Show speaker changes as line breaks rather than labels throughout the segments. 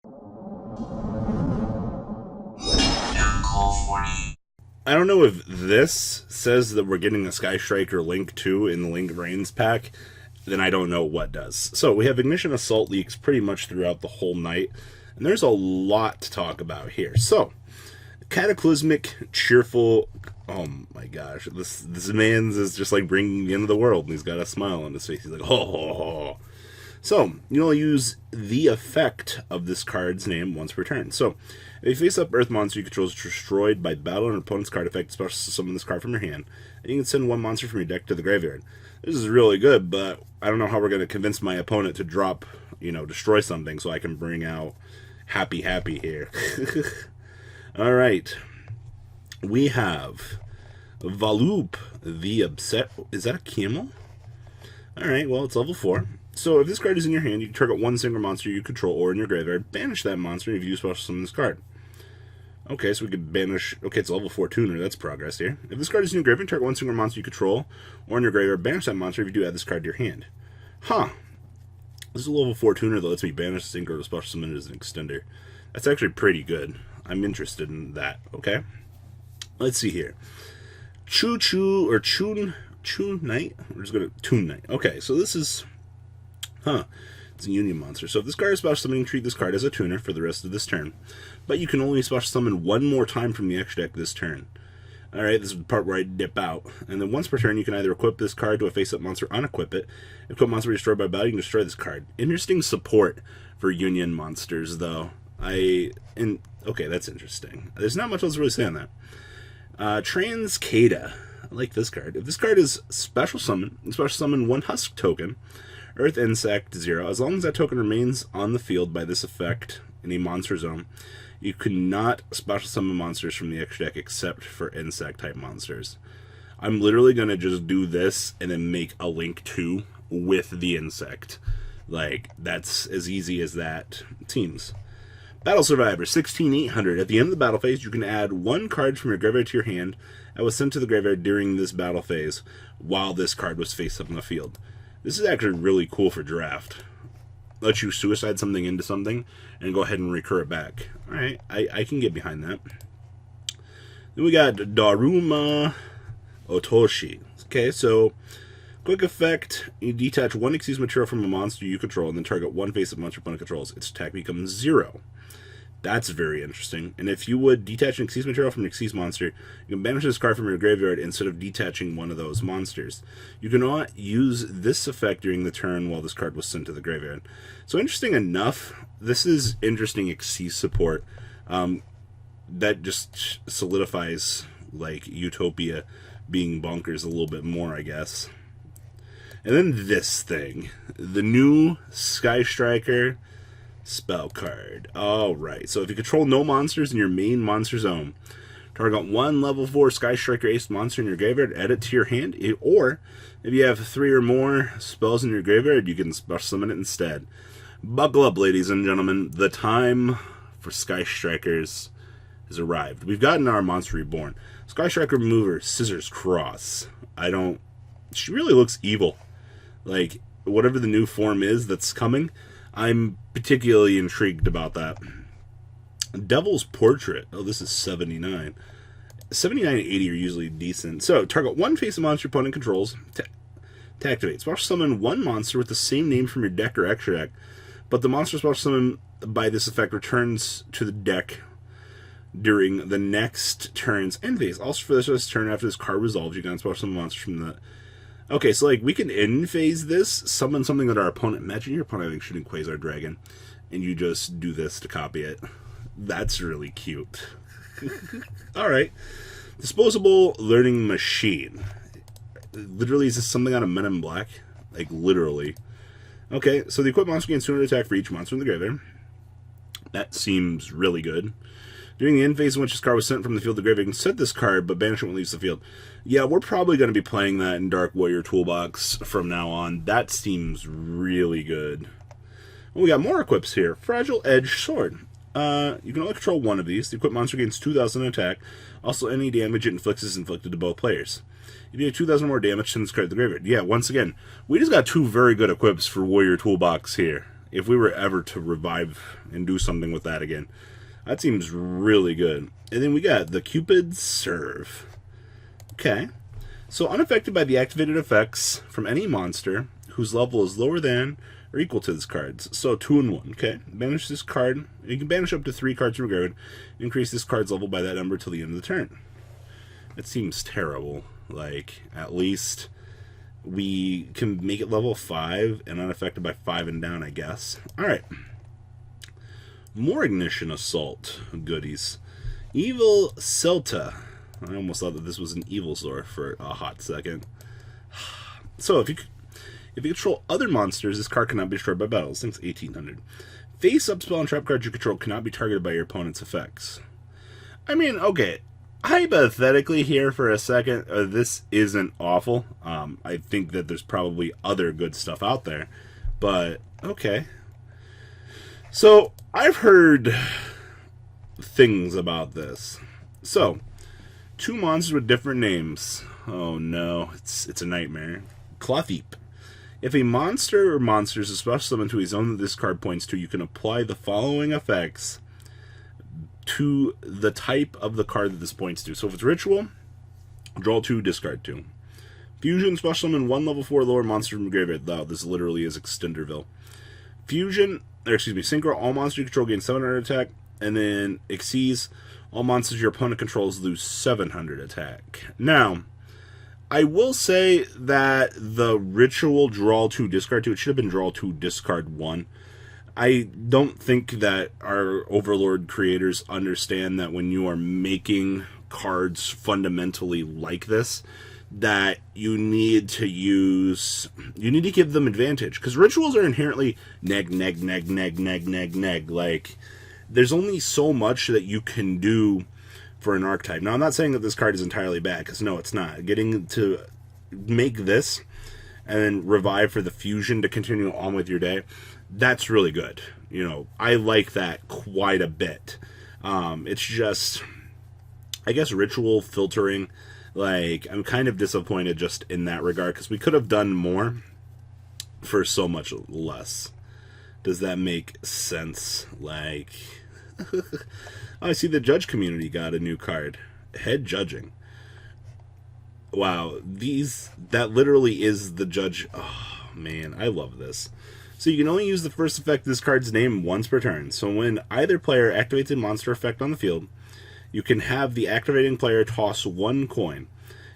I don't know if this says that we're getting a Sky Striker Link 2 in the Link Reigns pack, then I don't know what does. So we have Ignition Assault leaks pretty much throughout the whole night, and there's a lot to talk about here. So, cataclysmic, cheerful. Oh my gosh, this man's is just like bringing the end of the world, and he's got a smile on his face. He's like, ho ho ho. So, you'll use the effect of this card's name once per turn. So, if you face up Earth monster you control is destroyed by battle and opponent's card effect, special summon this card from your hand, and you can send one monster from your deck to the graveyard. This is really good, but I don't know how we're going to convince my opponent to drop, destroy something so I can bring out Happy Happy here. Alright. We have Valoop, the Upset. Is that a camel? Alright, well, it's level 4. So if this card is in your hand, you can target one single monster you control or in your graveyard, banish that monster if you special summon this card. Okay, so we could banish. Okay, it's a level 4 tuner. That's progress here. If this card is in your graveyard, target one single monster you control or in your graveyard, banish that monster if you do add this card to your hand. Huh. This is a level 4 tuner that lets me banish this or special summon it as an extender. That's actually pretty good. I'm interested in that. Okay. Let's see here. Choo Choo or Choo Knight. We're just gonna Toon Knight. Okay, so this is. It's a Union monster. So if this card is special summoning, treat this card as a tuner for the rest of this turn. But you can only special summon one more time from the extra deck this turn. Alright, this is the part where I dip out. And then once per turn, you can either equip this card to a face-up monster, unequip it. If equip monster is destroyed by battle, you can destroy this card. Interesting support for Union monsters, though. Okay, that's interesting. There's not much else to really say on that. Transcada. I like this card. If this card is special summon one Husk token, Earth Insect 0. As long as that token remains on the field by this effect in a monster zone, you cannot special summon monsters from the extra deck except for insect type monsters. I'm literally going to just do this and then make a Link 2 with the insect. Like, that's as easy as that seems. Battle Survivor 16800. At the end of the battle phase, you can add one card from your graveyard to your hand that was sent to the graveyard during this battle phase while this card was face up in the field. This is actually really cool for draft. Let you suicide something into something and go ahead and recur it back. Alright, I can get behind that. Then we got Daruma Otoshi. Okay, so quick effect, you detach one Xyz material from a monster you control and then target one face-up monster opponent controls. Its attack becomes 0. That's very interesting. And if you would detach an Xyz material from an Xyz monster, you can banish this card from your graveyard instead of detaching one of those monsters. You cannot use this effect during the turn while this card was sent to the graveyard. So interesting enough, this is interesting Xyz support. That just solidifies like Utopia being bonkers a little bit more, I guess. And then this thing, the new Sky Striker spell card. Alright, so if you control no monsters in your main monster zone, target one level 4 Sky Striker Ace monster in your graveyard, add it to your hand, or if you have 3 or more spells in your graveyard, you can special summon it instead. Buckle up, ladies and gentlemen. The time for Sky Strikers has arrived. We've gotten our Monster Reborn. Sky Striker Remover, Scissors Cross. She really looks evil. Like, whatever the new form is that's coming, I'm particularly intrigued about that. Devil's Portrait. Oh, this is 79. 79 and 80 are usually decent. So, target one face-up monster opponent controls to activate. Special summon one monster with the same name from your deck or extra deck, but the monster special summon by this effect returns to the deck during the next turn's end phase. Also, for this turn, after this card resolves, you can special summon monsters from the... Okay, so like we can end phase this, summon something that our opponent. Imagine your opponent having shooting Quasar Dragon, and you just do this to copy it. That's really cute. Alright. Disposable Learning Machine. Literally, is this something out of Men in Black? Like, literally. Okay, so the equipped monster gains 200 attack for each monster in the graveyard. That seems really good. During the end phase in which this card was sent from the field to the graveyard, you can set this card, but banish it when it leaves the field. Yeah, we're probably going to be playing that in Dark Warrior Toolbox from now on. That seems really good. Well, we got more equips here. Fragile Edge Sword. You can only control one of these. The equipped monster gains 2,000 attack. Also, any damage it inflicts is inflicted to both players. If you have 2,000 more damage, send this card to the graveyard. Yeah, once again, we just got two very good equips for Warrior Toolbox here. if we were ever to revive and do something with that again. That seems really good. And then we got the Cupid's Serve. Okay. So unaffected by the activated effects from any monster whose level is lower than or equal to this card's. So 2 and 1. Okay. Banish this card. You can banish up to 3 cards from graveyard. Increase this card's level by that number till the end of the turn. That seems terrible. Like, at least we can make it level 5 and unaffected by 5 and down, I guess. Alright. More Ignition Assault goodies. Evil Celta. I almost thought that this was an Evilsaur for a hot second. So, if you control other monsters, this card cannot be destroyed by battles. Thanks, 1800. Face-up spell and trap cards you control cannot be targeted by your opponent's effects. I mean, okay. Hypothetically here for a second, this isn't awful. I think that there's probably other good stuff out there. But, okay. So, I've heard things about this. So, 2 monsters with different names. Oh no, it's a nightmare. Clothiep. If a monster or monsters is special summoned to a zone that this card points to, you can apply the following effects to the type of the card that this points to. So if it's Ritual, draw 2, discard 2. Fusion, special summon 1 level 4 lower monster from the graveyard. Wow, this literally is Extenderville. Synchro, all monsters you control gain 700 attack, and then Xyz, all monsters your opponent controls lose 700 attack. Now, I will say that the Ritual draw 2, discard 2, it should have been draw 2, discard 1. I don't think that our Overlord creators understand that when you are making cards fundamentally like this, that you need to give them advantage. Because rituals are inherently neg. Like, there's only so much that you can do for an archetype. Now, I'm not saying that this card is entirely bad, because no, it's not. Getting to make this and then revive for the fusion to continue on with your day, that's really good. You know, I like that quite a bit. It's just, I guess, ritual filtering. Like, I'm kind of disappointed just in that regard, because we could have done more for so much less. Does that make sense? Like, oh, I see the judge community got a new card. Head Judging. Wow, that literally is the judge. Oh, man, I love this. So you can only use the first effect of this card's name once per turn. So when either player activates a monster effect on the field, you can have the activating player toss 1 coin.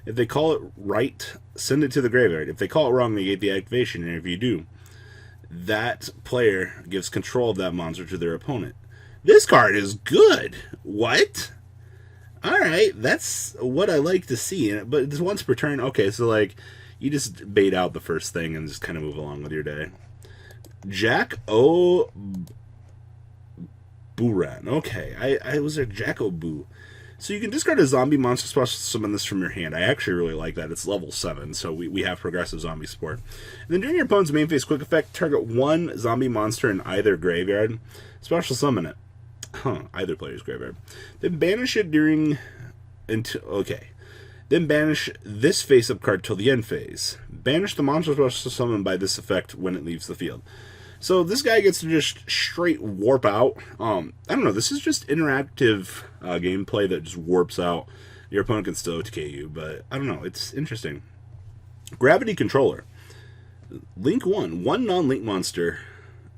If they call it right, send it to the graveyard. If they call it wrong, negate the activation. And if you do, that player gives control of that monster to their opponent. This card is good. What? Alright, that's what I like to see. But it's once per turn. Okay, so like, you just bait out the first thing and just kind of move along with your day. Jack O. Buran. Okay, I was a Jack O. Boo. So you can discard a zombie monster special summon this from your hand. I actually really like that. It's level 7, so we have progressive zombie support. And then during your opponent's main phase quick effect, target 1 zombie monster in either graveyard. Special summon it. Either player's graveyard. Then banish it Then banish this face-up card till the end phase. Banish the monster special summon by this effect when it leaves the field. So this guy gets to just straight warp out. I don't know, this is just interactive gameplay that just warps out. Your opponent can still OTK you, but I don't know, it's interesting. Gravity Controller. Link 1 non-link monster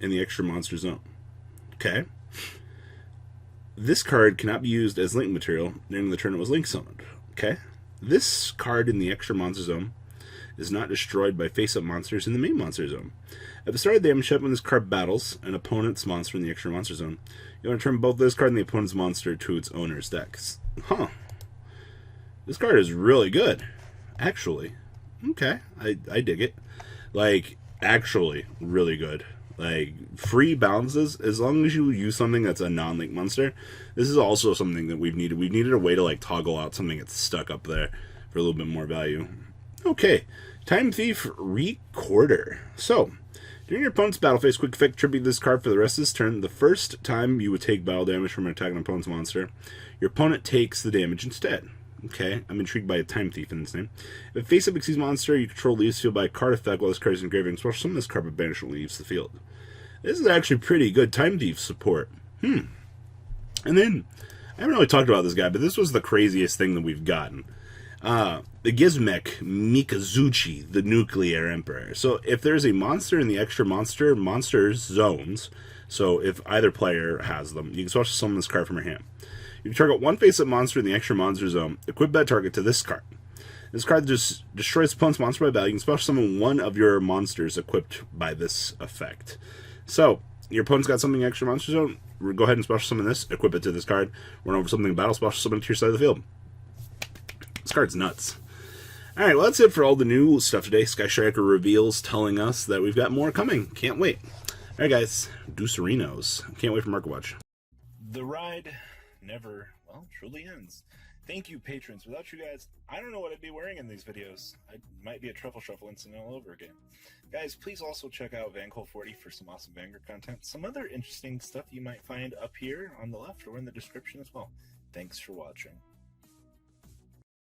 in the extra monster zone. Okay. This card cannot be used as link material during the turn it was link summoned. Okay. This card in the extra monster zone is not destroyed by face-up monsters in the main monster zone. At the start of the damage step, when this card battles an opponent's monster in the extra monster zone, you want to return both this card and the opponent's monster to its owner's decks. Huh. This card is really good, actually. Okay, I dig it. Like, actually, really good. Like, free bounces, as long as you use something that's a non-link monster. This is also something that we've needed. We've needed a way to, like, toggle out something that's stuck up there for a little bit more value. Okay, Time Thief Recorder. So, during your opponent's battle phase, quick effect, tribute this card for the rest of this turn. The first time you would take battle damage from an attacking opponent's monster, your opponent takes the damage instead. Okay, I'm intrigued by a Time Thief in this name. If a face-up Xyz monster you control leaves the field by a card effect while this card is in graveyard, special summon this card, but banish when it leaves the field. This is actually pretty good Time Thief support. And then, I haven't really talked about this guy, but this was the craziest thing that we've gotten. The Gizmek Mikazuchi, the Nuclear Emperor. So if there's a monster in the extra monsters zones, so if either player has them, you can special summon this card from your hand. You can target one face-up monster in the extra monster zone, equip that target to this card. This card just destroys opponent's monster by value. You can special summon one of your monsters equipped by this effect. So, your opponent's got something in extra monster zone, go ahead and special summon this, equip it to this card, run over something in battle, special summon it to your side of the field. This card's nuts. Alright, well that's it for all the new stuff today. Sky Striker reveals telling us that we've got more coming. Can't wait. Alright guys, Deucerinos. Can't wait for Market Watch.
The ride never, well, truly ends. Thank you, patrons. Without you guys, I don't know what I'd be wearing in these videos. I might be a Truffle Shuffle incident all over again. Guys, please also check out VanCole40 for some awesome Vanguard content. Some other interesting stuff you might find up here on the left or in the description as well. Thanks for watching.